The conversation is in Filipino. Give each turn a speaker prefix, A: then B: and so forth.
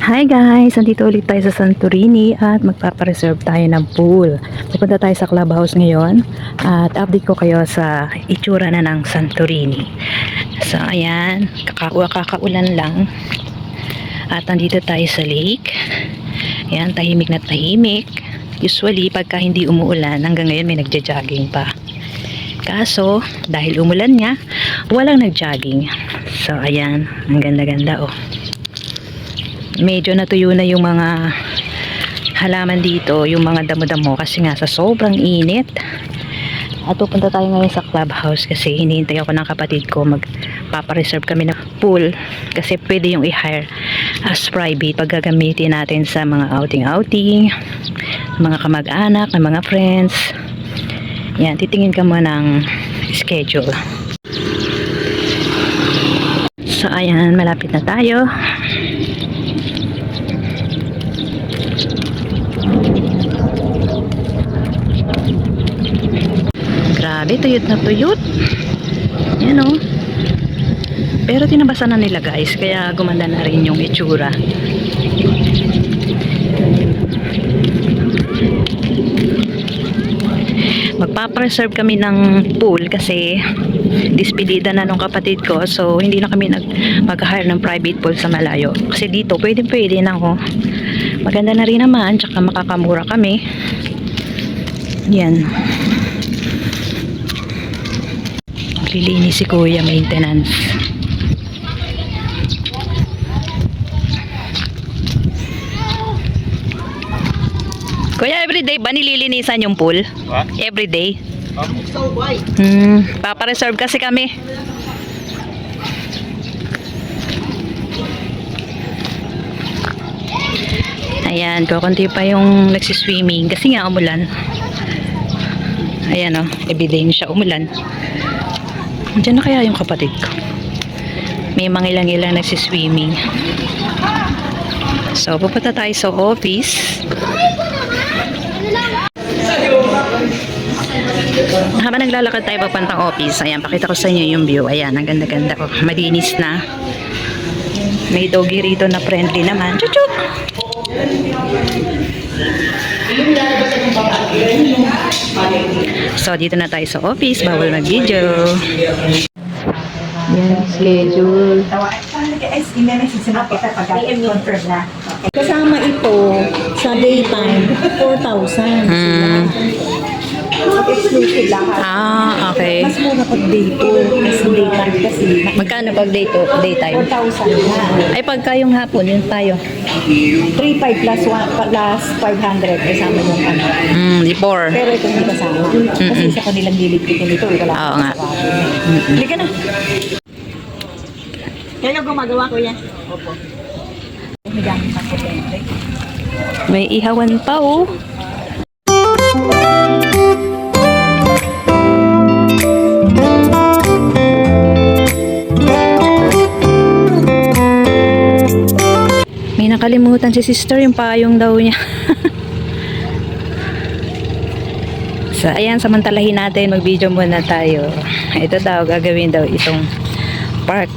A: Hi guys! Nandito ulit tayo sa Santorini at magpapareserve tayo ng pool. Pupunta tayo sa clubhouse ngayon at update ko kayo sa itsura na ng Santorini. So ayan, kakaulan lang at nandito tayo sa lake. Ayan, tahimik na tahimik. Usually pagka hindi umuulan, hanggang ngayon may nagja-jogging pa. Kaso dahil umulan nga, walang nag-jogging. So ayan, ang ganda-ganda oh. Medyo natuyo na yung mga halaman dito, yung mga damo-damo kasi nga sa sobrang init. At pupunta tayo ngayon sa clubhouse kasi hinihintay ako ng kapatid ko, magpapareserve kami ng pool kasi pwede yung i-hire as private pag gagamitin natin sa mga outing-outing, mga kamag-anak, ng mga friends. Yan, titingin ka mo ng schedule. So ayan, malapit na tayo. Grabe, tuyot na tuyot. Yan o. Pero tinabasan na nila guys, kaya gumanda na rin yung itsura. Magpapareserve kami ng pool kasi dispedida na nung kapatid ko, so hindi na kami mag-hire ng private pool sa malayo. Kasi dito, pwede na ako. Maganda na rin naman, tsaka makakamura kami. Yan. Lilinis si kuya, maintenance. Kuya, everyday ba nililinisan yung pool?
B: What?
A: Everyday? Papareserve kasi kami. Ayan, kukunti pa yung nagsiswimming kasi nga umulan. Ayan o, everyday siya umulan. Diyan na kaya yung kapatid ko. May mga ilang-ilang nagsiswimming. So, pupunta tayo sa office. Habang naglalakad tayo papuntang office, ayan, pakita ko sa inyo yung view. Ayan, ang ganda-ganda. Oh, malinis na. May doggy rito na friendly naman. Chuchuk! So, dito na tayo sa office. Bawal mag-video. Yan, schedule.
C: Kasama ito sa daytime, 4,000. Exclusive lahat.
A: Ah, okay.
C: Mas mura pag day tour. Kasi daytime kasi.
A: Magkano pag daytime?
C: 4,000 na.
A: Ay, pagka yung hapon, yun tayo.
C: 3,500 plus 500 kasama yung ano.
A: Di 4.
C: Pero ito hindi kasama. Kasi sa kanilang liligpitin ito, wala
A: Oo nga.
C: Hindi ka na. Kaya gumagawa ko yan. Opo. May gamit pa ko.
A: May ihawan pa, oh. May nakalimutan si sister, yung payong daw niya. So, ayan, samantalahin natin, mag-video muna tayo. Ito daw, gagawin daw itong park.